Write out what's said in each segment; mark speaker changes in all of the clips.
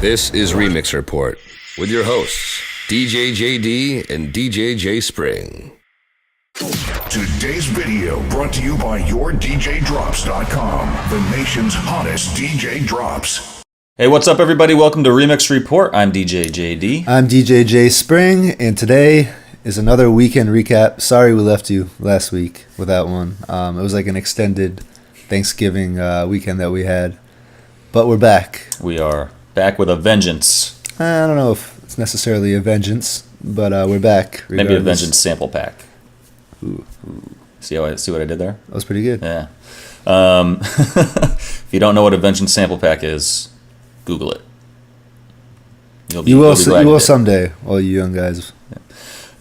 Speaker 1: This is Remix Report with your hosts, DJ JD and DJ J Spring.
Speaker 2: Today's video brought to you by YourDJDrops.com, the nation's hottest DJ drops.
Speaker 3: Hey, what's up, everybody? Welcome to Remix Report. I'm DJ JD.
Speaker 4: I'm DJ J Spring, and today is another weekend recap. Sorry we left you last week without one. It was like an extended Thanksgiving weekend that we had, but we're back.
Speaker 3: We are back with a vengeance.
Speaker 4: I don't know if it's necessarily a vengeance, but we're back. Regardless.
Speaker 3: Maybe a vengeance sample pack.
Speaker 4: Ooh.
Speaker 3: See what I did there?
Speaker 4: That was pretty good.
Speaker 3: Yeah. If you don't know what a vengeance sample pack is, Google it.
Speaker 4: You will someday, all you young guys.
Speaker 3: Yeah.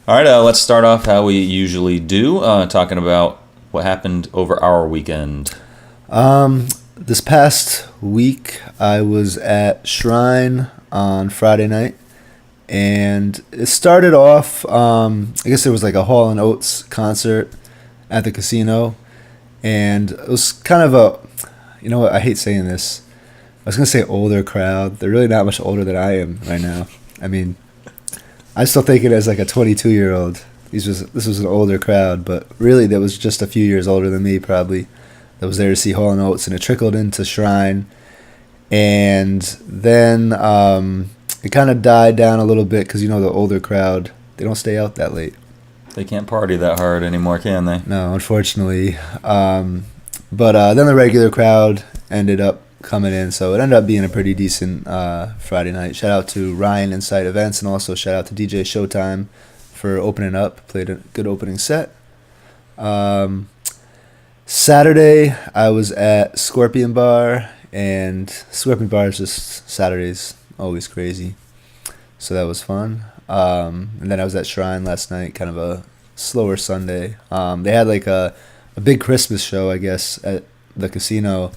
Speaker 3: All right, let's start off how we usually do, talking about what happened over our weekend.
Speaker 4: This past week, I was at Shrine on Friday night, and it started off, I guess there was like a Hall & Oates concert at the casino, and it was kind of a, you know what, I hate saying this, I was going to say older crowd. They're really not much older than I am right now. I mean, I still think it as like a 22-year-old. This was an older crowd, but really that was just a few years older than me probably. That was there to see Hall & Oates, and it trickled into Shrine. And then it kind of died down a little bit because, you know, the older crowd, they don't stay out that late.
Speaker 3: They can't party that hard anymore, can they?
Speaker 4: No, unfortunately. But then the regular crowd ended up coming in, so it ended up being a pretty decent Friday night. Shout out to Ryan Insight Events, and also shout out to DJ Showtime for opening up. Played a good opening set. Saturday, I was at Scorpion Bar, and Scorpion Bar is just Saturdays, always crazy. So that was fun. And then I was at Shrine last night, kind of a slower Sunday. They had like a big Christmas show, I guess, at the casino.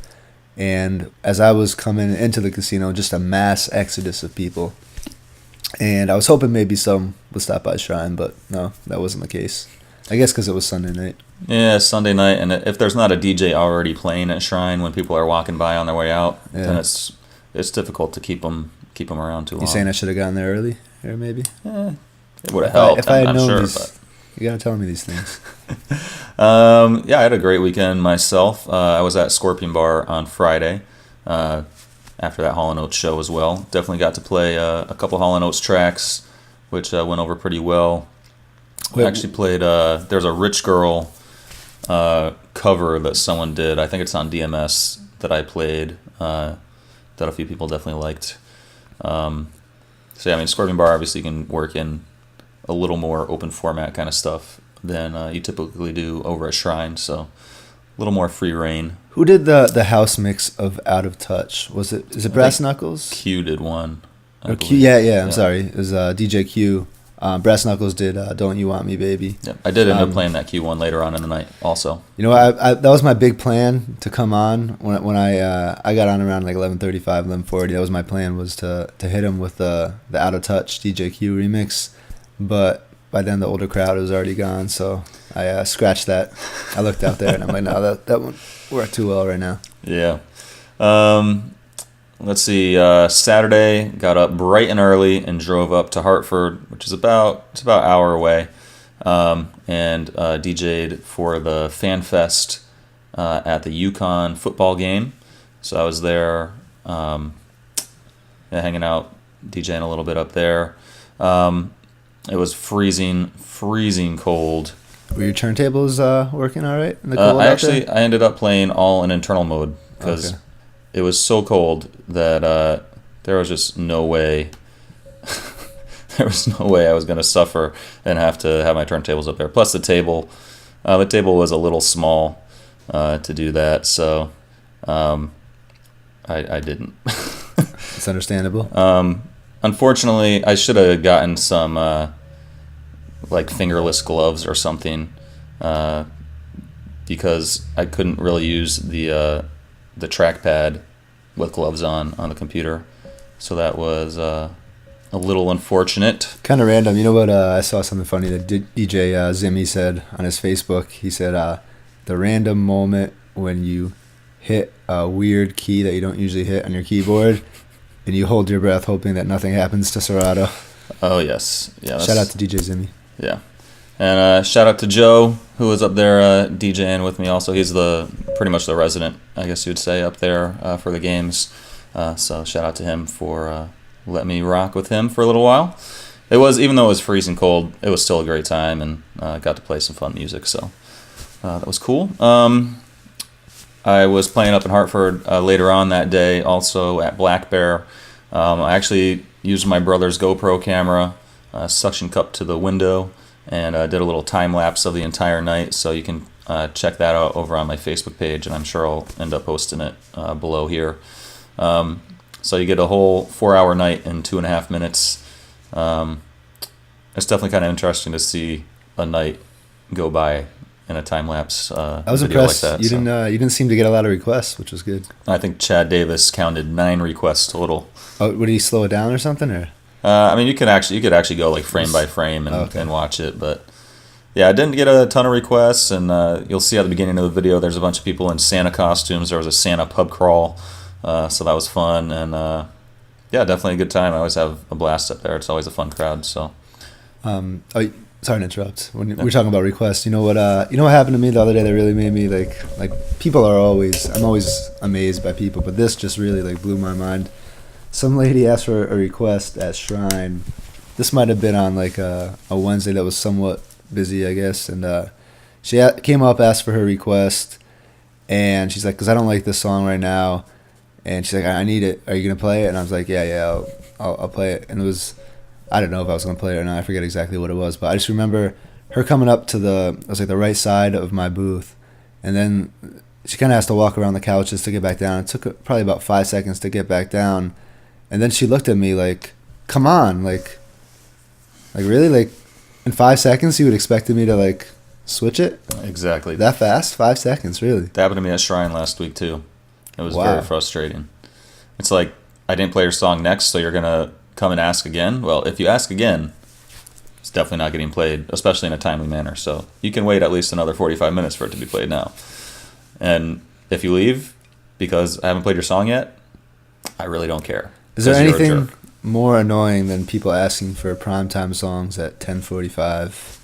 Speaker 4: And as I was coming into the casino, just a mass exodus of people. And I was hoping maybe some would stop by Shrine, but no, that wasn't the case. I guess because it was Sunday night.
Speaker 3: Yeah, Sunday night, and if there's not a DJ already playing at Shrine when people are walking by on their way out, then it's difficult to keep them around too long.
Speaker 4: You saying I should have gotten there early, or maybe?
Speaker 3: It would have helped.
Speaker 4: If I had known
Speaker 3: sure,
Speaker 4: these,
Speaker 3: but
Speaker 4: you gotta tell me these things.
Speaker 3: Yeah, I had a great weekend myself. I was at Scorpion Bar on Friday after that Hall & Oates show as well. Definitely got to play a couple Hall & Oates tracks, which went over pretty well. We actually played, there's a Rich Girl cover that someone did. I think it's on DMS that I played that a few people definitely liked. So yeah, I mean, Scorpion Bar obviously can work in a little more open format kind of stuff than you typically do over at Shrine, so a little more free reign.
Speaker 4: Who did the house mix of Out of Touch? Is it Brass Knuckles?
Speaker 3: Q did one.
Speaker 4: I'm sorry. It was DJ Q. Brass Knuckles did Don't You Want Me Baby.
Speaker 3: Yep. I did end up playing that Q one later on in the night also.
Speaker 4: You know, I that was my big plan to come on when I got on around like 11:35, 11:40. That was my plan, was to hit him with the Out of Touch DJ Q remix. But by then the older crowd was already gone, so I scratched that. I looked out there and I'm like, no, that won't work too well right now.
Speaker 3: Yeah. Let's see. Saturday, got up bright and early and drove up to Hartford, which is about an hour away, and DJ'd for the Fan Fest at the UConn football game. So I was there, hanging out, DJing a little bit up there. It was freezing cold.
Speaker 4: Were your turntables working all right in the cold
Speaker 3: I ended up playing all in internal mode because it was so cold that there was just no way. There was no way I was going to suffer and have to have my turntables up there. Plus the table was a little small to do that, so I didn't.
Speaker 4: It's understandable.
Speaker 3: Unfortunately, I should have gotten some like fingerless gloves or something because I couldn't really use the trackpad with gloves on the computer. So that was a little unfortunate.
Speaker 4: Kind of random. You know what? I saw something funny that DJ Zimmy said on his Facebook. He said the random moment when you hit a weird key that you don't usually hit on your keyboard And you hold your breath hoping that nothing happens to Serato.
Speaker 3: Oh, yes. Yeah.
Speaker 4: Shout out to DJ Zimmy.
Speaker 3: Yeah. And shout out to Joe, who was up there DJing with me also. He's pretty much the resident, I guess you would say, up there for the games. So shout out to him for letting me rock with him for a little while. It was, even though it was freezing cold, it was still a great time, and got to play some fun music, so that was cool. I was playing up in Hartford later on that day, also at Black Bear. I actually used my brother's GoPro camera, suction cup to the window, and did a little time lapse of the entire night. So you can check that out over on my Facebook page, and I'm sure I'll end up posting it below here. So you get a whole 4-hour night in 2.5 minutes. It's definitely kind of interesting to see a night go by in a time lapse.
Speaker 4: I was impressed.
Speaker 3: Like that,
Speaker 4: you didn't seem to get a lot of requests, which was good.
Speaker 3: I think Chad Davis counted 9 requests total.
Speaker 4: Oh, would he slow it down or something? Or
Speaker 3: I mean, you could actually go like frame by frame and watch it, but yeah, I didn't get a ton of requests. And you'll see at the beginning of the video, there's a bunch of people in Santa costumes. There was a Santa pub crawl, so that was fun. And yeah, definitely a good time. I always have a blast up there. It's always a fun crowd. So,
Speaker 4: sorry to interrupt. When we're talking about requests, you know what happened to me the other day that really made me like people are always, I'm always amazed by people, but this just really like blew my mind. Some lady asked for a request at Shrine. This might have been on like a Wednesday that was somewhat busy, I guess, and she came up, asked for her request, and she's like, because I don't like this song right now, and she's like, I need it. Are you gonna play it? And I was like, yeah, I'll play it. And it was, I don't know if I was gonna play it or not. I forget exactly what it was, but I just remember her coming up to the right side of my booth, and then she kind of has to walk around the couches to get back down. It took probably about 5 seconds to get back down, and then she looked at me like, "Come on, like really, like in 5 seconds you would expected me to like switch it
Speaker 3: exactly
Speaker 4: that fast? 5 seconds, really?"
Speaker 3: That happened to me at Shrine last week too. It was
Speaker 4: Wow.
Speaker 3: very frustrating. It's like, I didn't play your song next, so you're gonna come and ask again? Well, if you ask again, it's definitely not getting played, especially in a timely manner. So you can wait at least another 45 minutes for it to be played now. And if you leave because I haven't played your song yet, I really don't care.
Speaker 4: Is there anything more annoying than people asking for primetime songs at 10:45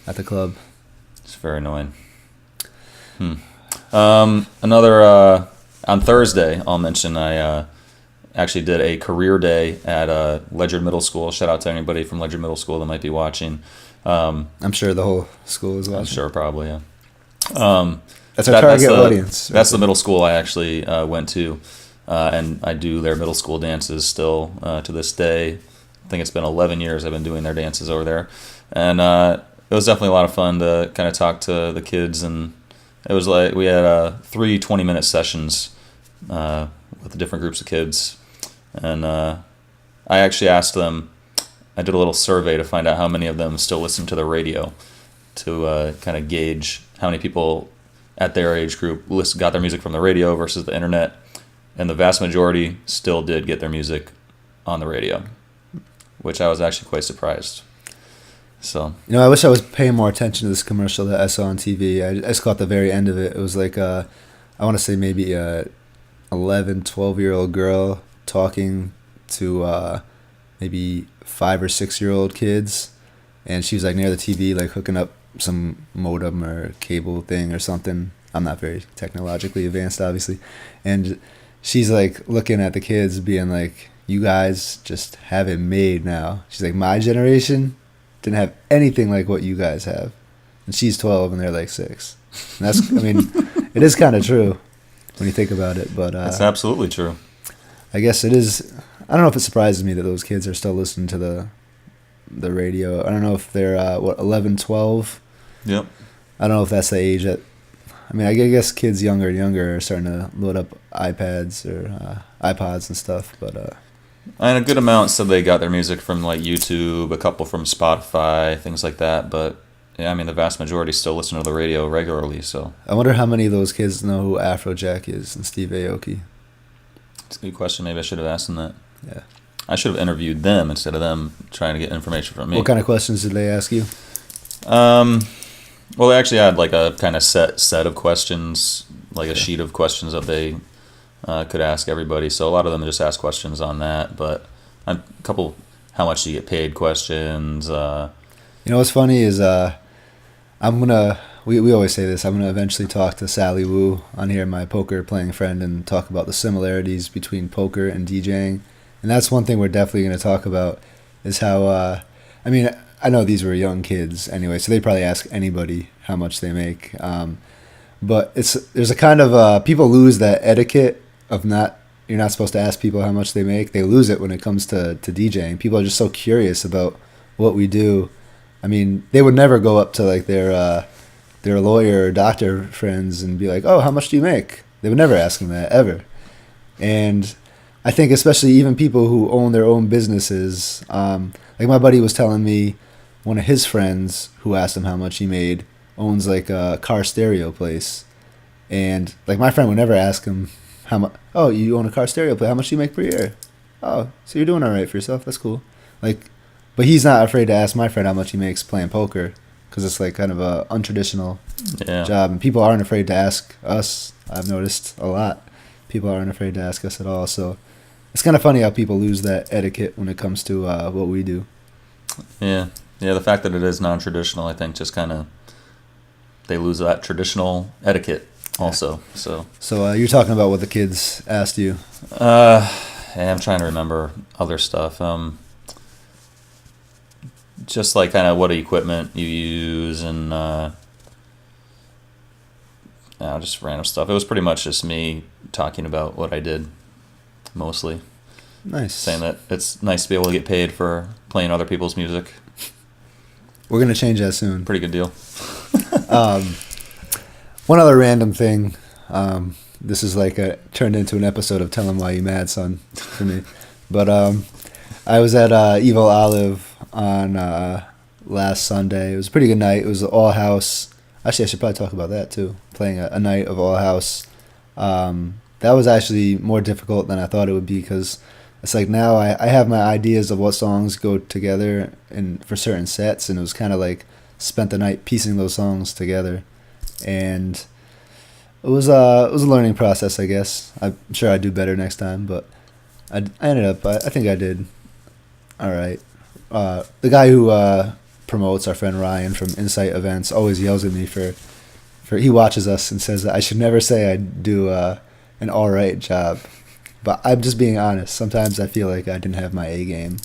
Speaker 4: at the club?
Speaker 3: It's very annoying. On Thursday, I'll mention I actually did a career day at Ledyard Middle School. Shout out to anybody from Ledyard Middle School that might be watching.
Speaker 4: I'm sure the whole school is watching.
Speaker 3: I'm sure, probably, yeah.
Speaker 4: That's our target audience.
Speaker 3: That's the middle school I actually went to, and I do their middle school dances still to this day. I think it's been 11 years I've been doing their dances over there. And it was definitely a lot of fun to kind of talk to the kids, and it was like we had 3 20-minute sessions with the different groups of kids. And I actually asked them, I did a little survey to find out how many of them still listen to the radio, to kind of gauge how many people at their age group got their music from the radio versus the internet. And the vast majority still did get their music on the radio, which I was actually quite surprised. So,
Speaker 4: I wish I was paying more attention to this commercial that I saw on TV. I just caught the very end of it. It was like I want to say maybe a 11, 12-year-old girl talking to maybe 5 or 6-year-old kids, and she was like near the TV, like hooking up some modem or cable thing or something. I'm not very technologically advanced, obviously, and she's like looking at the kids being like, "You guys just have it made now." She's like, "My generation didn't have anything like what you guys have," and she's 12 and they're like 6. And that's, I mean, it is kind of true when you think about it, but
Speaker 3: that's absolutely true.
Speaker 4: I guess it is. I don't know if it surprises me that those kids are still listening to the radio. I don't know if they're 11, 12.
Speaker 3: Yep.
Speaker 4: I don't know if that's the age that. I mean, I guess kids younger and younger are starting to load up iPads or iPods and stuff, but.
Speaker 3: And a good amount said they got their music from like YouTube, a couple from Spotify, things like that. But yeah, I mean, the vast majority still listen to the radio regularly. So
Speaker 4: I wonder how many of those kids know who Afrojack is and Steve Aoki.
Speaker 3: It's a good question. Maybe I should have asked them that.
Speaker 4: Yeah.
Speaker 3: I should have interviewed them instead of them trying to get information from me.
Speaker 4: What kind of questions did they ask you?
Speaker 3: Well, they actually had like a kind of set of questions, like a sheet of questions that they could ask everybody. So a lot of them just ask questions on that, but a couple, how much do you get paid questions.
Speaker 4: You know what's funny is we always say this, I'm gonna eventually talk to Sally Wu on here, my poker playing friend, and talk about the similarities between poker and DJing. And that's one thing we're definitely gonna talk about is how I mean, I know these were young kids anyway, so they probably ask anybody how much they make. But there's a kind of people lose that etiquette of you're not supposed to ask people how much they make. They lose it when it comes to DJing. People are just so curious about what we do. I mean, they would never go up to like their lawyer or doctor friends and be like, "Oh, how much do you make?" They would never ask them that ever. And I think especially even people who own their own businesses, like my buddy was telling me, one of his friends who asked him how much he made owns like a car stereo place, and like my friend would never ask him how much. Oh, you own a car stereo place? How much do you make per year? Oh, so you're doing all right for yourself. That's cool. Like, but he's not afraid to ask my friend how much he makes playing poker because it's like kind of a untraditional job, and people aren't afraid to ask us. I've noticed a lot. People aren't afraid to ask us at all. So it's kind of funny how people lose that etiquette when it comes to what we do.
Speaker 3: Yeah. The fact that it is non-traditional, I think, just kind of they lose that traditional etiquette also. So
Speaker 4: you're talking about what the kids asked you.
Speaker 3: I'm trying to remember other stuff. Just like kind of what equipment you use and just random stuff. It was pretty much just me talking about what I did, mostly.
Speaker 4: Nice.
Speaker 3: Saying that it's nice to be able to get paid for playing other people's music.
Speaker 4: We're going to change that soon.
Speaker 3: Pretty good deal.
Speaker 4: One other random thing. This is like turned into an episode of Tell 'Em Why You Mad, Son, for me. But I was at Evil Olive on last Sunday. It was a pretty good night. It was all house. Actually, I should probably talk about that too. Playing a night of all house. That was actually more difficult than I thought it would be because it's like now I have my ideas of what songs go together and for certain sets, and it was kind of like spent the night piecing those songs together, and it was a learning process, I guess. I'm sure I'd do better next time, but I ended up I think I did all right. The guy who promotes, our friend Ryan from Insight Events, always yells at me for he watches us and says that I should never say I do an all right job. But I'm just being honest. Sometimes I feel like I didn't have my A game.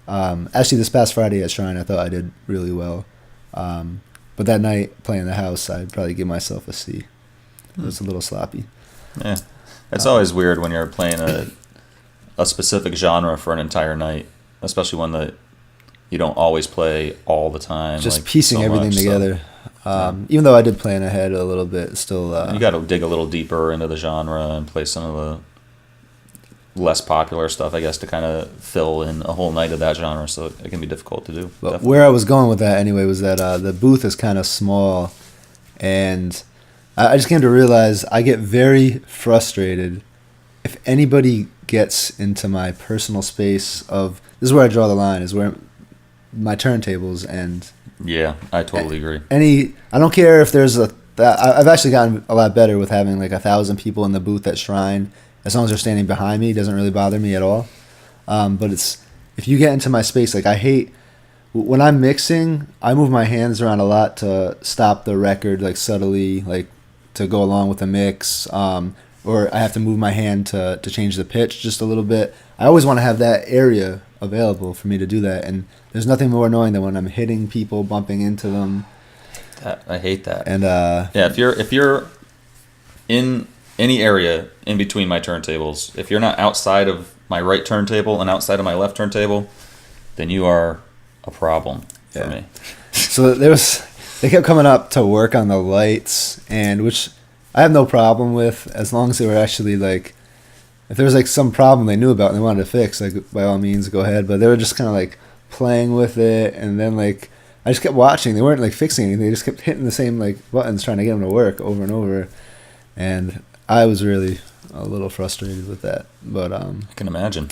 Speaker 4: Actually, this past Friday at Shrine, I thought I did really well. But that night, playing the house, I'd probably give myself a C. It was a little sloppy.
Speaker 3: Yeah. It's always weird when you're playing a specific genre for an entire night, especially one that you don't always play all the time.
Speaker 4: Just
Speaker 3: like
Speaker 4: piecing
Speaker 3: so
Speaker 4: everything
Speaker 3: much,
Speaker 4: together. Even though I did plan ahead a little bit, still...
Speaker 3: you got to dig a little deeper into the genre and play some of the less popular stuff, I guess, to kind of fill in a whole night of that genre, so it can be difficult to do.
Speaker 4: But
Speaker 3: definitely.
Speaker 4: where I was going with that anyway was that the booth is kind of small, and I just came to realize I get very frustrated if anybody gets into my personal space of... This is where I draw the line, is where my turntables end.
Speaker 3: Yeah, I totally agree.
Speaker 4: I don't care if there's I've actually gotten a lot better with having like 1,000 people in the booth at Shrine. As long as they're standing behind me, it doesn't really bother me at all. But if you get into my space, like I hate when I'm mixing, I move my hands around a lot to stop the record, like subtly, like to go along with the mix. Or I have to move my hand to change the pitch just a little bit. I always want to have that area available for me to do that. And there's nothing more annoying than when I'm hitting people, bumping into them.
Speaker 3: I hate that.
Speaker 4: And
Speaker 3: if you're in any area in between my turntables, if you're not outside of my right turntable and outside of my left turntable, then you are a problem for me.
Speaker 4: So they kept coming up to work on the lights, and which I have no problem with as long as they were actually like, if there was like some problem they knew about and they wanted to fix, like by all means go ahead. But they were just kind of like playing with it, and then like I just kept watching. They weren't like fixing anything. They just kept hitting the same like buttons trying to get them to work over and over, and I was really a little frustrated with that. But
Speaker 3: I can imagine.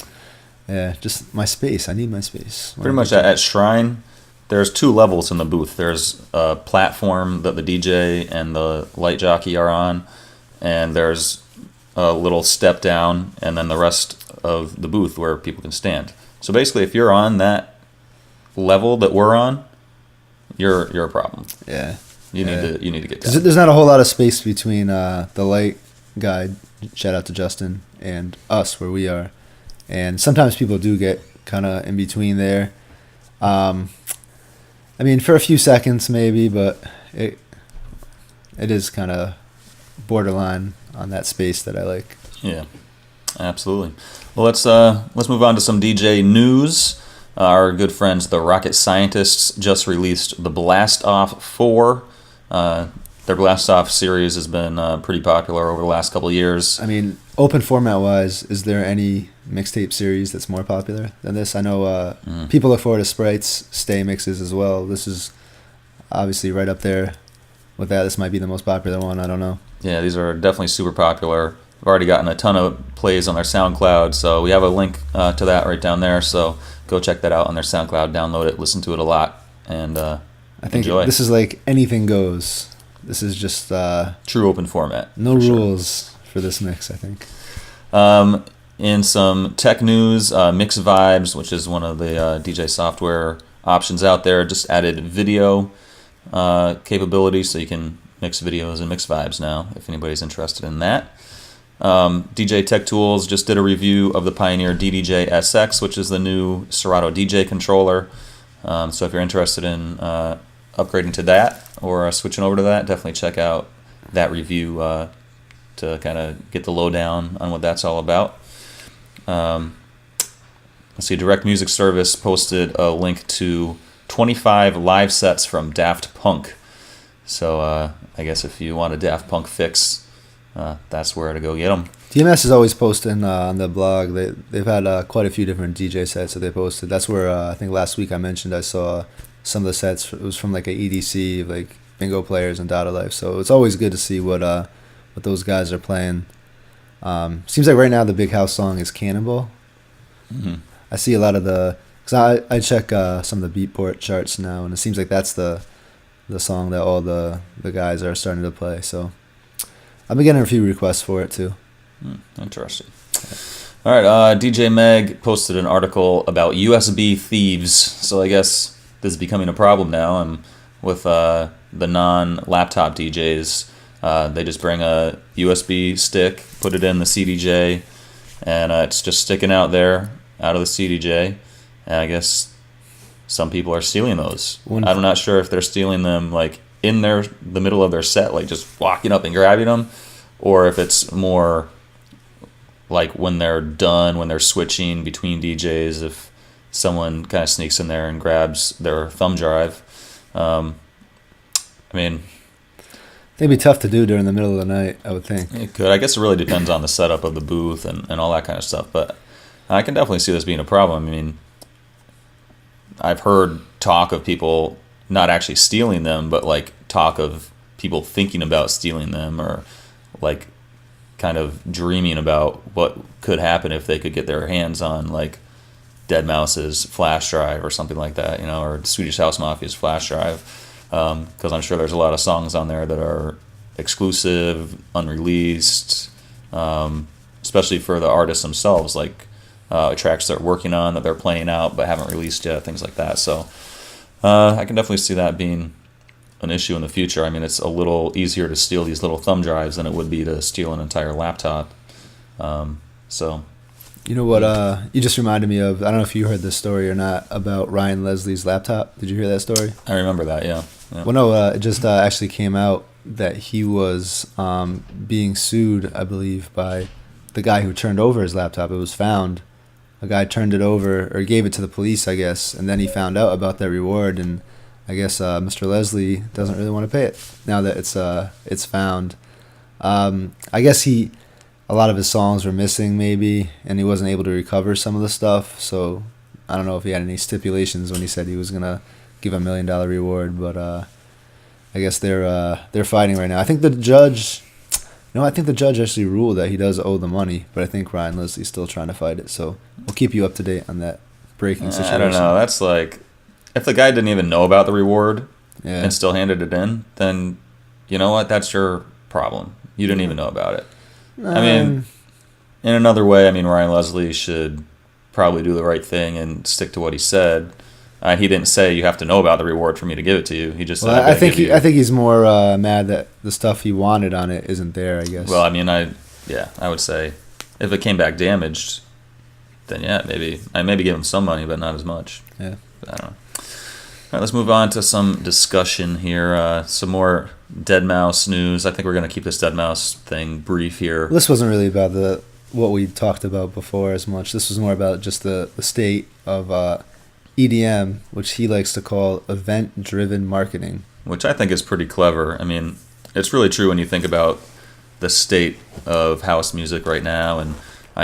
Speaker 4: Yeah, just my space. I need my space.
Speaker 3: Pretty much at Shrine, there's 2 levels in the booth. There's a platform that the DJ and the light jockey are on, and there's a little step down, and then the rest of the booth where people can stand. So basically, if you're on that level that we're on, you're a problem.
Speaker 4: Yeah.
Speaker 3: You need to get down.
Speaker 4: There's not a whole lot of space between the light guy, shout out to Justin, and us where we are. And sometimes people do get kind of in between there. I mean, for a few seconds maybe, but it is kind of borderline on that space that I like.
Speaker 3: Yeah, absolutely. Well, let's move on to some DJ news. Our good friends, the Rocket Scientists, just released the Blast Off 4. Their Blast Off series has been pretty popular over the last couple of years.
Speaker 4: I mean, open format wise, is there any mixtape series that's more popular than this? I know people look forward to Sprite's Stay mixes as well. This is obviously right up there with that. This might be the most popular one. I don't know.
Speaker 3: Yeah, these are definitely super popular. I've already gotten a ton of plays on their SoundCloud, so we have a link to that right down there. So go check that out on their SoundCloud, download it, listen to it a lot, and I think enjoy.
Speaker 4: This is like anything goes. This is just
Speaker 3: true open format.
Speaker 4: No rules for this mix, I think.
Speaker 3: In some tech news, Mix Vibes, which is one of the DJ software options out there, just added video capability, so you can mix videos and mix vibes now, if anybody's interested in that. DJ Tech Tools just did a review of the Pioneer DDJ-SX, which is the new Serato DJ controller. So if you're interested in upgrading to that or switching over to that, definitely check out that review to kind of get the lowdown on what that's all about. Let's see, Direct Music Service posted a link to 25 live sets from Daft Punk. So I guess if you want a Daft Punk fix, that's where to go get them.
Speaker 4: DMS is always posting on the blog. They've had quite a few different DJ sets that they posted. That's where I think last week I mentioned I saw some of the sets. It was from like a EDC, like Bingo Players and Data Life. So it's always good to see what those guys are playing. Seems like right now the big house song is Cannonball.
Speaker 3: Mm-hmm.
Speaker 4: I see a lot of because I check some of the Beatport charts now, and it seems like that's the song that all the guys are starting to play. So I've been getting a few requests for it too.
Speaker 3: Interesting. All right, DJ Meg posted an article about USB thieves. So I guess this is becoming a problem now. And with the non-laptop DJs, they just bring a USB stick, put it in the CDJ, and it's just sticking out there, out of the CDJ. And I guess some people are stealing those. I'm not sure if they're stealing them like in the middle of their set, like just walking up and grabbing them, or if it's more like when they're done, when they're switching between DJs, if someone kind of sneaks in there and grabs their thumb drive. I mean,
Speaker 4: it'd be tough to do during the middle of the night, I would think.
Speaker 3: It could. I guess it really depends on the setup of the booth and all that kind of stuff. But I can definitely see this being a problem. I mean, I've heard talk of people not actually stealing them, but like talk of people thinking about stealing them, or like kind of dreaming about what could happen if they could get their hands on like Deadmau5's flash drive or something like that, or Swedish House Mafia's flash drive. Because I'm sure there's a lot of songs on there that are exclusive, unreleased, especially for the artists themselves, like tracks they're working on that they're playing out but haven't released yet, things like that. So I can definitely see that being an issue in the future. I mean, it's a little easier to steal these little thumb drives than it would be to steal an entire laptop. So,
Speaker 4: you know what? You just reminded me of. I don't know if you heard this story or not about Ryan Leslie's laptop. Did you hear that story?
Speaker 3: I remember that. Yeah.
Speaker 4: Well, no. It just actually came out that he was being sued, I believe, by the guy who turned over his laptop. It was found. A guy turned it over or gave it to the police, I guess, and then he found out about that reward, and I guess Mr. Leslie doesn't really want to pay it now that it's found. I guess a lot of his songs were missing maybe, and he wasn't able to recover some of the stuff. So I don't know if he had any stipulations when he said he was gonna give a $1 million reward, but I guess they're fighting right now. I think the judge actually ruled that he does owe the money, but I think Ryan Leslie's still trying to fight it. So we'll keep you up to date on that breaking situation.
Speaker 3: I don't know. That's like, if the guy didn't even know about the reward and still handed it in, then you know what? That's your problem. You didn't even know about it. I mean, in another way, I mean, Ryan Leslie should probably do the right thing and stick to what he said. He didn't say you have to know about the reward for me to give it to you. He just said,
Speaker 4: I think he's more mad that the stuff he wanted on it isn't there, I guess.
Speaker 3: Well, I mean, I would say if it came back damaged, then yeah, maybe give him some money, but not as much.
Speaker 4: Yeah.
Speaker 3: I don't know. All right, let's move on to some discussion here. Some more Deadmau5 news. I think we're going to keep this Deadmau5 thing brief here.
Speaker 4: This wasn't really about what we talked about before as much. This was more about just the state of EDM, which he likes to call event-driven marketing.
Speaker 3: Which I think is pretty clever. I mean, it's really true when you think about the state of house music right now, and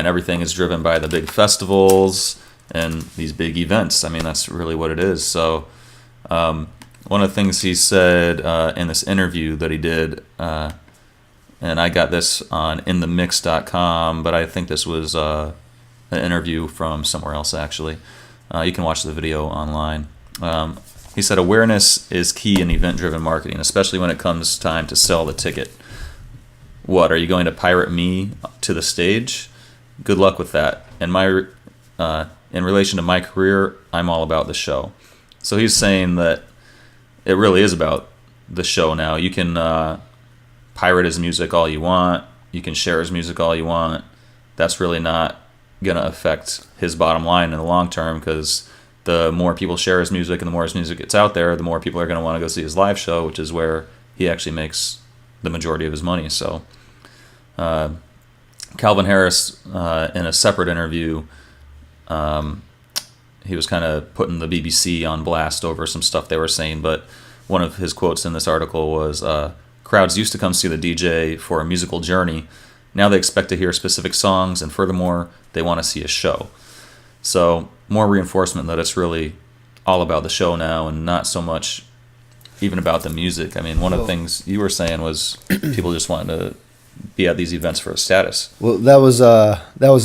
Speaker 3: everything is driven by the big festivals and these big events. I mean, that's really what it is. So one of the things he said in this interview that he did, and I got this on inthemix.com, but I think this was an interview from somewhere else, actually. You can watch the video online. He said, awareness is key in event-driven marketing, especially when it comes time to sell the ticket. What, are you going to pirate me to the stage? Good luck with that. And in relation to my career, I'm all about the show. So he's saying that it really is about the show now. You can pirate his music all you want. You can share his music all you want. That's really not going to affect his bottom line in the long term, because the more people share his music and the more his music gets out there, the more people are going to want to go see his live show, which is where he actually makes the majority of his money. So Calvin Harris, in a separate interview, he was kind of putting the BBC on blast over some stuff they were saying, but one of his quotes in this article was, crowds used to come see the DJ for a musical journey. Now they expect to hear specific songs, and furthermore, they want to see a show. So more reinforcement that it's really all about the show now and not so much even about the music. I mean, one of the things you were saying was people just wanting to be at these events for a status.
Speaker 4: Well, that was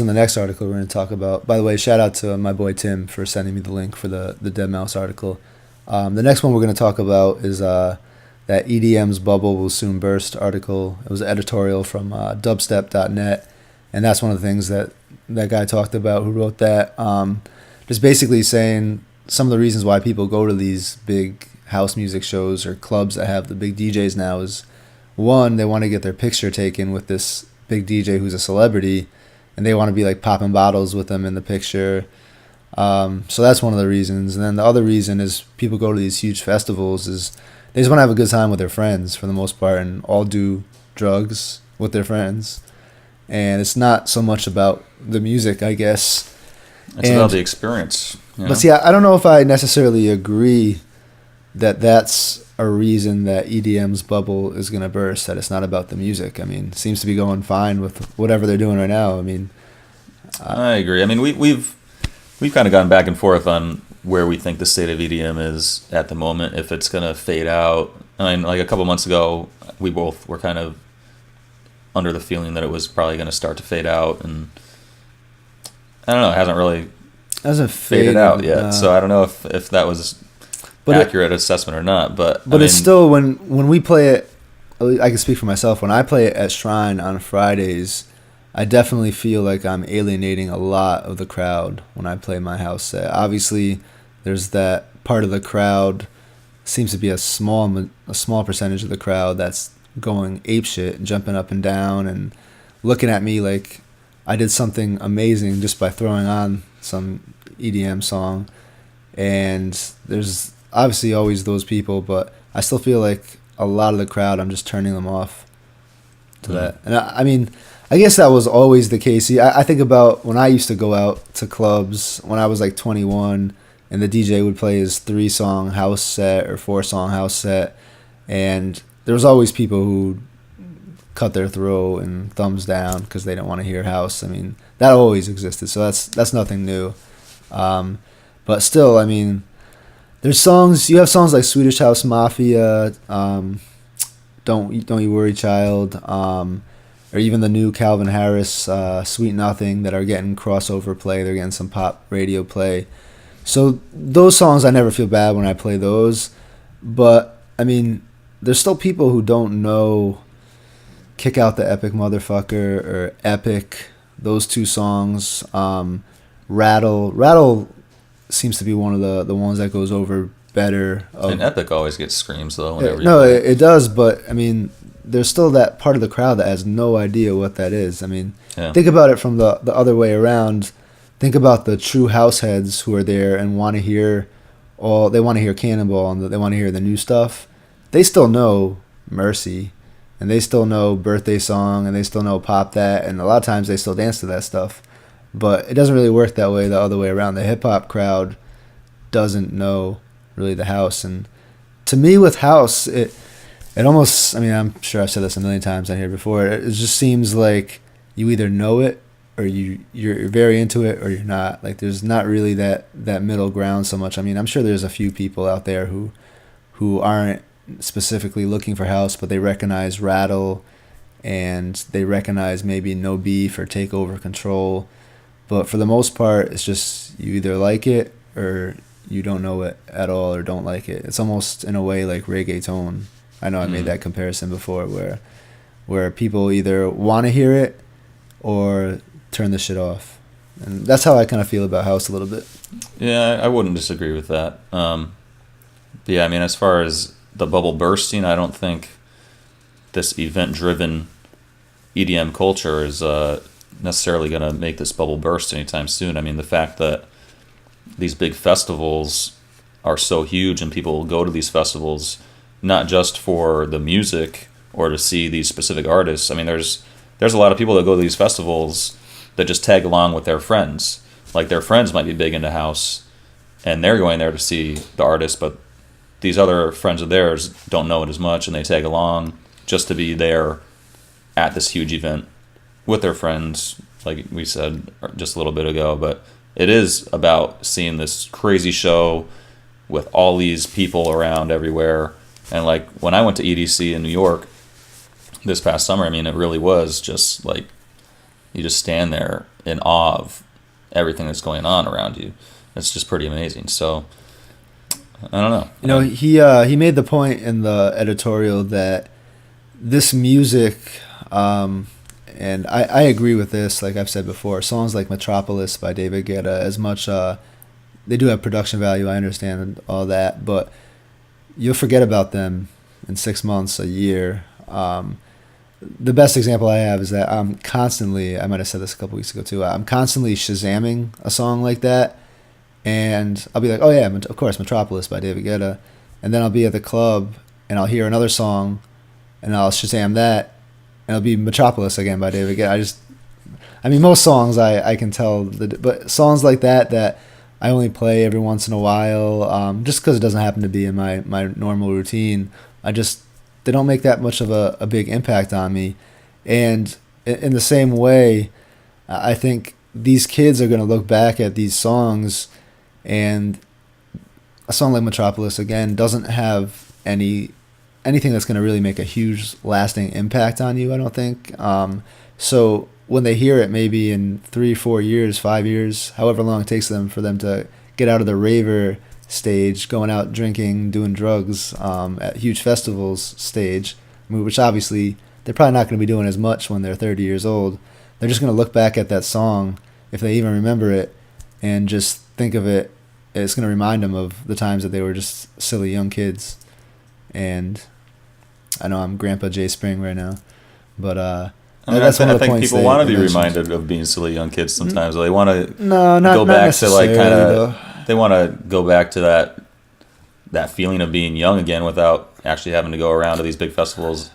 Speaker 4: in the next article we're going to talk about. By the way, shout out to my boy Tim for sending me the link for the Deadmau5 article. The next one we're going to talk about is that EDM's bubble will soon burst article. It was an editorial from dubstep.net, and that's one of the things that guy talked about who wrote that. Just basically saying some of the reasons why people go to these big house music shows or clubs that have the big DJs now is, one, they want to get their picture taken with this big DJ who's a celebrity, and they want to be like popping bottles with them in the picture. So that's one of the reasons. And then the other reason is people go to these huge festivals is they just want to have a good time with their friends for the most part, and all do drugs with their friends. And it's not so much about the music, I guess.
Speaker 3: It's about the experience. You know?
Speaker 4: But see, I don't know if I necessarily agree that that's a reason that EDM's bubble is going to burst, that it's not about the music. I mean, it seems to be going fine with whatever they're doing right now. I mean,
Speaker 3: I agree. I mean, we've kind of gone back and forth on where we think the state of EDM is at the moment, if it's going to fade out. I mean, like a couple months ago, we both were kind of under the feeling that it was probably going to start to fade out, and I don't know, it hasn't faded out yet. So I don't know if that was accurate assessment or not. But I mean,
Speaker 4: it's still, when we play it, I can speak for myself. When I play it at Shrine on Fridays, I definitely feel like I'm alienating a lot of the crowd when I play my house set. Obviously, there's that part of the crowd, seems to be a small percentage of the crowd that's going apeshit and jumping up and down and looking at me like I did something amazing just by throwing on some EDM song. And there's obviously always those people, but I still feel like a lot of the crowd, I'm just turning them off to that. And I mean, I guess that was always the case. See, I think about when I used to go out to clubs when I was like 21, and the DJ would play his 3-song house set or 4-song house set, and there was always people who cut their throat and thumbs down because they didn't want to hear house. I mean, that always existed, so that's nothing new. But still, I mean, there's songs. You have songs like Swedish House Mafia, Don't You Worry Child, or even the new Calvin Harris, Sweet Nothing, that are getting crossover play. They're getting some pop radio play. So those songs, I never feel bad when I play those. But, I mean, there's still people who don't know Kick Out the Epic Motherfucker or Epic, those two songs. Rattle seems to be one of the ones that goes over better.
Speaker 3: And Epic always gets screams though.
Speaker 4: It does, but I mean, there's still that part of the crowd that has no idea what that is. I mean, think about it from the other way around. Think about the true house heads who are there and want to hear they want to hear Cannonball and they want to hear the new stuff. They still know Mercy, and they still know Birthday Song, and they still know Pop That, and a lot of times they still dance to that stuff. But it doesn't really work that way the other way around. The hip hop crowd doesn't know really the house, and to me with house, it almost, I mean, I'm sure I've said this a million times on here before, it just seems like you either know it or you're very into it or you're not. Like there's not really that middle ground so much. I mean, I'm sure there's a few people out there who aren't specifically looking for house, but they recognize Rattle and they recognize maybe No Beef or Take Over Control. But for the most part, it's just you either like it or you don't know it at all or don't like it. It's almost in a way like reggaeton. I know I made that comparison before where people either want to hear it or turn the shit off. And that's how I kind of feel about house a little bit.
Speaker 3: Yeah, I wouldn't disagree with that. Yeah, I mean, as far as the bubble bursting, I don't think this event-driven EDM culture is necessarily going to make this bubble burst anytime soon. I mean, the fact that these big festivals are so huge and people go to these festivals not just for the music or to see these specific artists. I mean, there's a lot of people that go to these festivals that just tag along with their friends. Like their friends might be big into house and they're going there to see the artist, but these other friends of theirs don't know it as much and they tag along just to be there at this huge event with their friends, like we said just a little bit ago. But it is about seeing this crazy show with all these people around everywhere. And like when I went to EDC in New York this past summer, I mean, it really was just like you just stand there in awe of everything that's going on around you. It's just pretty amazing. So I don't know.
Speaker 4: You know, he made the point in the editorial that this music, and I agree with this, like I've said before, songs like Metropolis by David Guetta, as much, they do have production value, I understand all that, but you'll forget about them in 6 months, a year. The best example I have is that I'm constantly, I might have said this a couple weeks ago too, I'm constantly Shazamming a song like that, and I'll be like, oh yeah, of course, Metropolis by David Guetta, and then I'll be at the club, and I'll hear another song, and I'll Shazam that, and it'll be Metropolis again by David Guetta. I mean, most songs I can tell, but songs like that I only play every once in a while, just because it doesn't happen to be in my normal routine. They don't make that much of a big impact on me. And in the same way, I think these kids are going to look back at these songs, and a song like Metropolis, again, doesn't have anything that's going to really make a huge lasting impact on you, I don't think. So when they hear it maybe in 3, 4 years, 5 years, however long it takes them for them to get out of the raver stage, going out drinking, doing drugs at huge festivals stage, which obviously they're probably not going to be doing as much when they're 30 years old. They're just going to look back at that song, if they even remember it, and just think of it, it's going to remind them of the times that they were just silly young kids. And I know I'm Grandpa Jay Spring right now, but that's one of the points. I think
Speaker 3: people want to be reminded of being silly young kids sometimes. They want to
Speaker 4: go back to like kind of.
Speaker 3: They want to go back to that feeling of being young again without actually having to go around to these big festivals.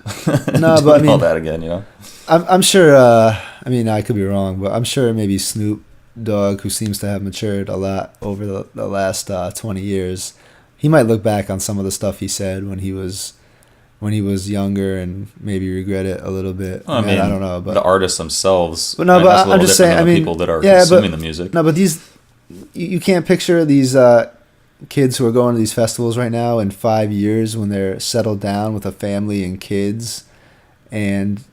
Speaker 4: No, but I mean,
Speaker 3: all that again, you know.
Speaker 4: I'm sure. I mean, I could be wrong, but I'm sure maybe Snoop Dogg, who seems to have matured a lot over the last 20 years, he might look back on some of the stuff he said when he was younger and maybe regret it a little bit.
Speaker 3: Well, I mean,
Speaker 4: I don't know, but
Speaker 3: the artists themselves.
Speaker 4: But no, but I'm just saying. I mean,
Speaker 3: people that are consuming the music.
Speaker 4: No, but you can't picture these kids who are going to these festivals right now in 5 years when they're settled down with a family and kids, and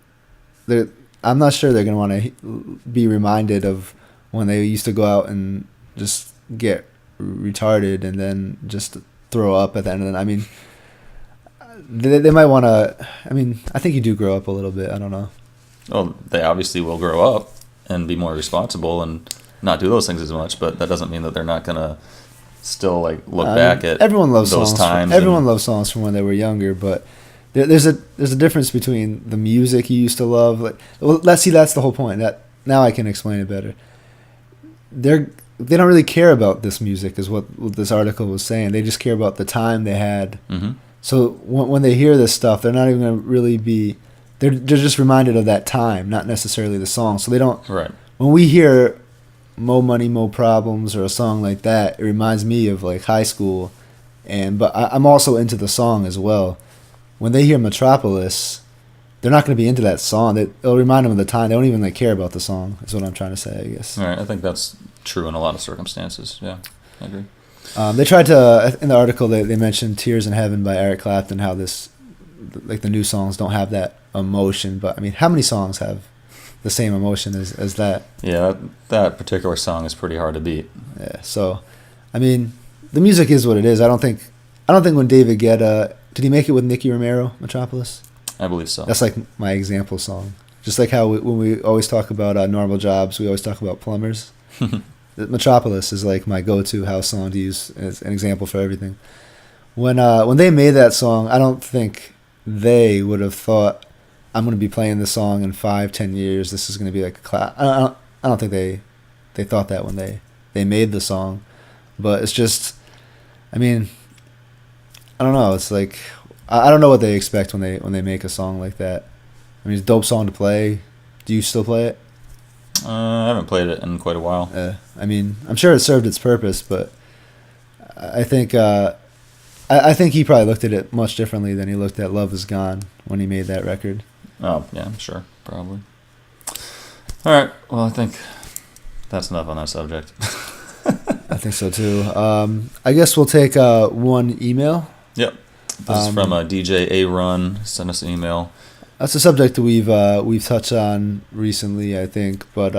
Speaker 4: I'm not sure they're going to want to be reminded of when they used to go out and just get retarded and then just throw up at the end of the night. I mean, they might want to. I mean, I think you do grow up a little bit. I don't know.
Speaker 3: Well, they obviously will grow up and be more responsible and not do those things as much, but that doesn't mean that they're not gonna still like look back at
Speaker 4: everyone loves
Speaker 3: those
Speaker 4: songs.
Speaker 3: times.
Speaker 4: Everyone loves songs from when they were younger, but there's a difference between the music you used to love. Like, well, that's the whole point. That now I can explain it better. They don't really care about this music, is what this article was saying. They just care about the time they had.
Speaker 3: Mm-hmm.
Speaker 4: So when they hear this stuff, they're not even going to really be. They're just reminded of that time, not necessarily the song. So they don't.
Speaker 3: Right.
Speaker 4: When we hear "Mo Money, Mo Problems" or a song like that, it reminds me of like high school, but I'm also into the song as well. When they hear "Metropolis," they're not going to be into that song. It'll remind them of the time. They don't even like care about the song. Is what I'm trying to say, I guess.
Speaker 3: All right. I think that's true in a lot of circumstances. Yeah, I agree.
Speaker 4: They tried to, in the article, they mentioned "Tears in Heaven" by Eric Clapton, how like the new songs don't have that emotion. But I mean, how many songs have the same emotion as that?
Speaker 3: Yeah, that particular song is pretty hard to beat.
Speaker 4: Yeah. So, I mean, the music is what it is. I don't think when David Guetta, did he make it with Nicky Romero, Metropolis?
Speaker 3: I believe so.
Speaker 4: That's like my example song. Just like how when we always talk about normal jobs, we always talk about plumbers. Metropolis is like my go-to house song to use as an example for everything. When they made that song, I don't think they would have thought, I'm going to be playing this song in 5-10 years. This is going to be like a class. I don't think they thought that when they made the song. But it's just, I mean, I don't know. It's like I don't know what they expect when they make a song like that. I mean, it's a dope song to play. Do you still play it?
Speaker 3: I haven't played it in quite a while.
Speaker 4: I mean, I'm sure it served its purpose, but I think he probably looked at it much differently than he looked at "Love Is Gone" when he made that record.
Speaker 3: Oh, yeah, sure, probably. All right, well, I think that's enough on that subject.
Speaker 4: I think so too. I guess we'll take one email.
Speaker 3: Yep. This is from DJ A Run. Send us an email.
Speaker 4: That's a subject that we've touched on recently, I think, but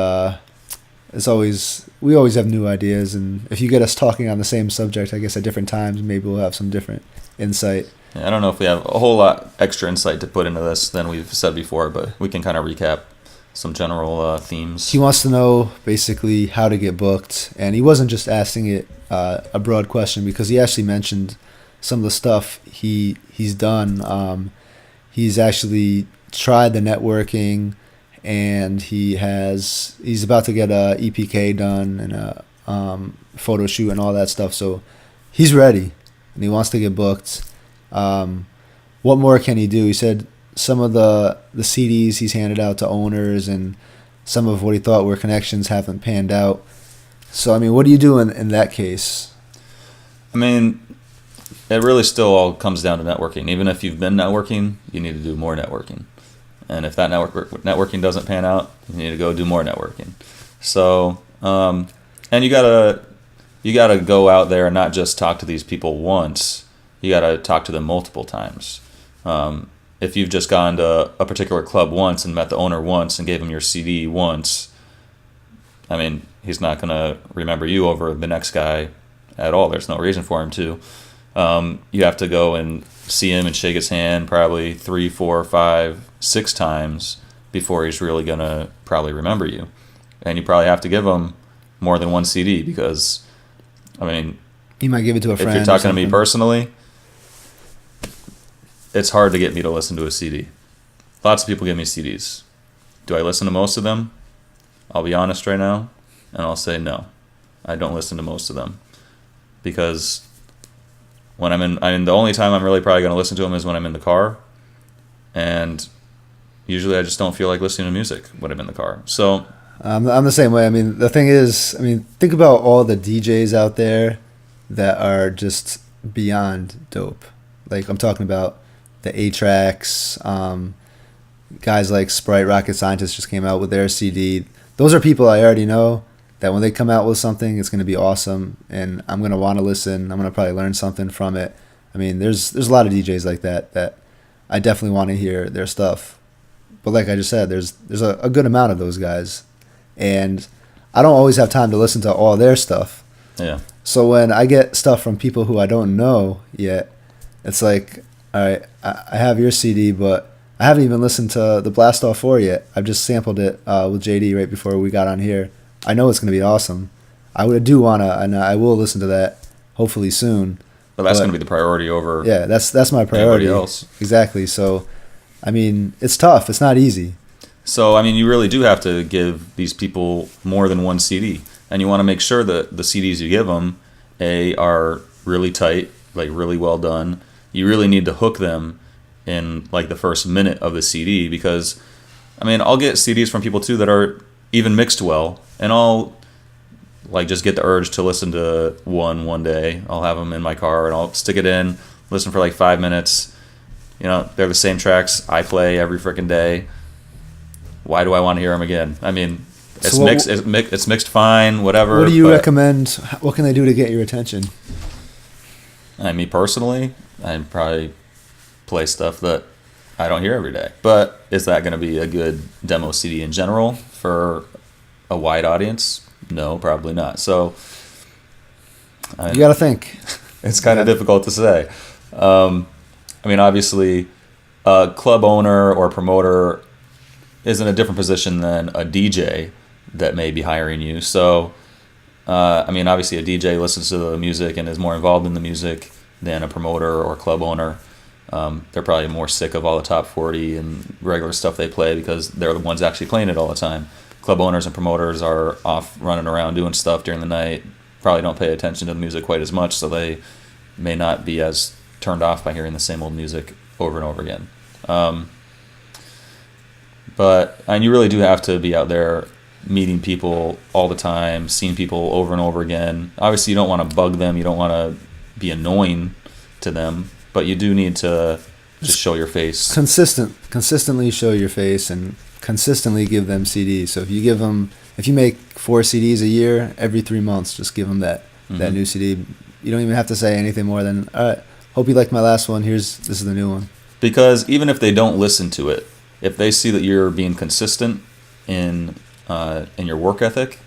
Speaker 4: we always have new ideas, and if you get us talking on the same subject, I guess at different times, maybe we'll have some different insight.
Speaker 3: Yeah, I don't know if we have a whole lot extra insight to put into this than we've said before, but we can kind of recap some general themes.
Speaker 4: He wants to know basically how to get booked, and he wasn't just asking it a broad question, because he actually mentioned some of the stuff he's done. He's actually tried the networking, and he's about to get a EPK done and a photo shoot and all that stuff. So he's ready, and he wants to get booked. What more can he do? He said some of the CDs he's handed out to owners, and some of what he thought were connections haven't panned out. So, I mean, what do you do in that case?
Speaker 3: I mean, it really still all comes down to networking. Even if you've been networking, you need to do more networking. And if that networking doesn't pan out, you need to go do more networking. So, and you gotta go out there and not just talk to these people once. You gotta talk to them multiple times. If you've just gone to a particular club once and met the owner once and gave him your CD once, I mean, he's not gonna remember you over the next guy at all. There's no reason for him to. You have to go and see him and shake his hand probably 3, 4, 5, 6 times before he's really going to probably remember you. And you probably have to give him more than one CD because, I mean,
Speaker 4: he might give it to a friend.
Speaker 3: If you're talking to me personally, it's hard to get me to listen to a CD. Lots of people give me CDs. Do I listen to most of them? I'll be honest right now, and I'll say no. I don't listen to most of them because when the only time I'm really probably going to listen to them is when I'm in the car, and usually I just don't feel like listening to music when I'm in the car. So
Speaker 4: I'm the same way. I mean, the thing is, think about all the DJs out there that are just beyond dope. Like, I'm talking about the A-Tracks, guys like Sprite, Rocket Scientist just came out with their CD. Those are people I already know that when they come out with something, it's going to be awesome, and I'm going to want to listen. I'm going to probably learn something from it. I mean, there's a lot of DJs like that I definitely want to hear their stuff. But like I just said, there's a good amount of those guys, and I don't always have time to listen to all their stuff.
Speaker 3: Yeah.
Speaker 4: So when I get stuff from people who I don't know yet, it's like all right, I have your CD, but I haven't even listened to the Blast Off 4 yet. I've just sampled it with JD right before we got on here. I know it's going to be awesome. I do want to, and I will listen to that hopefully soon.
Speaker 3: But that's going to be the priority over
Speaker 4: that's my priority.
Speaker 3: Anybody else.
Speaker 4: Exactly. So, I mean, it's tough. It's not easy.
Speaker 3: So, I mean, you really do have to give these people more than one CD. And you want to make sure that the CDs you give them, are really tight, like really well done. You really need to hook them in like the first minute of the CD because, I mean, I'll get CDs from people too that are even mixed well, and I'll like just get the urge to listen to one day. I'll have them in my car and I'll stick it in, listen for like 5 minutes. You know, they're the same tracks I play every freaking day. Why do I want to hear them again? I mean, it's mixed. It's mixed fine, whatever.
Speaker 4: What do you recommend? What can they do to get your attention?
Speaker 3: Me personally, I'd probably play stuff that I don't hear every day. But is that going to be a good demo CD in general for a wide audience? No, probably not. So
Speaker 4: you got to think.
Speaker 3: It's kind of difficult to say. I mean, obviously, a club owner or promoter is in a different position than a DJ that may be hiring you. So, I mean, obviously, a DJ listens to the music and is more involved in the music than a promoter or club owner. They're probably more sick of all the top 40 and regular stuff they play because they're the ones actually playing it all the time. Club owners and promoters are off running around doing stuff during the night, probably don't pay attention to the music quite as much, so they may not be as turned off by hearing the same old music over and over again. And you really do have to be out there meeting people all the time, seeing people over and over again. Obviously, you don't want to bug them, you don't want to be annoying to them, but you do need to just show your face.
Speaker 4: Consistently show your face and consistently give them CDs. So if you make 4 CDs a year, every 3 months, just give them that new CD. You don't even have to say anything more than, all right, hope you liked my last one. This is the new one.
Speaker 3: Because even if they don't listen to it, if they see that you're being consistent in your work ethic,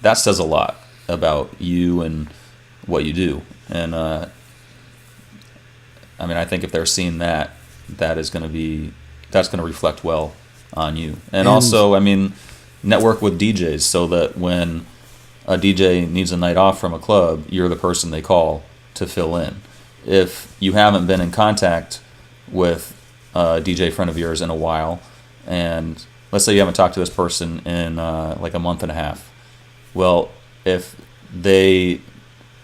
Speaker 3: that says a lot about you and what you do. And I mean, I think if they're seeing that, that's going to reflect well on you. And also, I mean, network with DJs so that when a DJ needs a night off from a club, you're the person they call to fill in. If you haven't been in contact with a DJ friend of yours in a while, and let's say you haven't talked to this person in like a month and a half, well, if they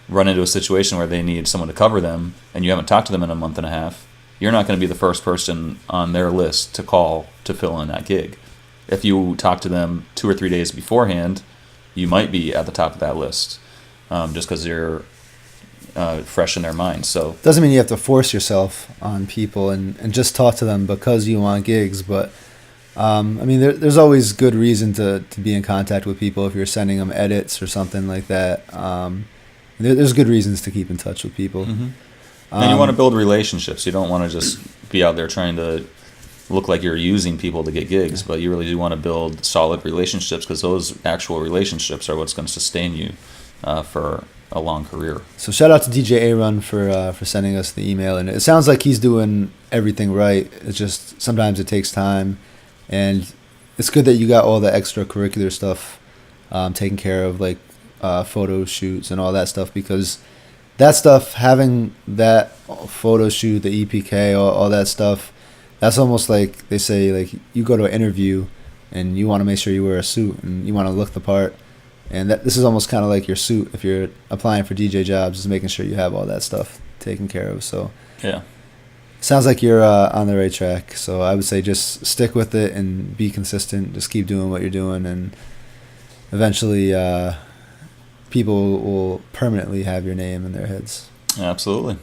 Speaker 3: run into a situation where they need someone to cover them and you haven't talked to them in a month and a half, you're not going to be the first person on their list to call to fill in that gig. If you talk to them 2 or 3 days beforehand, you might be at the top of that list just because you're fresh in their minds. So
Speaker 4: doesn't mean you have to force yourself on people and just talk to them because you want gigs, but I mean, there's always good reason to be in contact with people if you're sending them edits or something like that. There's good reasons to keep in touch with people.
Speaker 3: Mm-hmm. And you want to build relationships. You don't want to just be out there trying to look like you're using people to get gigs, but you really do want to build solid relationships because those actual relationships are what's going to sustain you for a long career.
Speaker 4: So shout out to DJ A-Run for sending us the email, and it sounds like he's doing everything right. It's just sometimes it takes time, and it's good that you got all the extracurricular stuff taken care of, like photo shoots and all that stuff, because that stuff, having that photo shoot, the EPK, all that stuff, that's almost like they say, like you go to an interview and you want to make sure you wear a suit and you want to look the part. And this is almost kind of like your suit if you're applying for DJ jobs, is making sure you have all that stuff taken care of. So
Speaker 3: yeah,
Speaker 4: sounds like you're on the right track. So I would say just stick with it and be consistent. Just keep doing what you're doing, and eventually people will permanently have your name in their heads.
Speaker 3: Absolutely.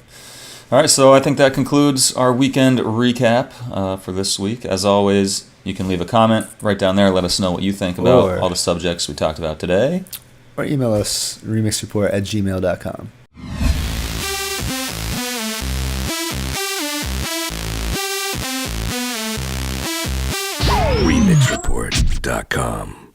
Speaker 3: All right, so I think that concludes our weekend recap for this week. As always, you can leave a comment right down there. Let us know what you think about all the subjects we talked about today.
Speaker 4: Or email us, remixreport@gmail.com.
Speaker 2: remixreport.com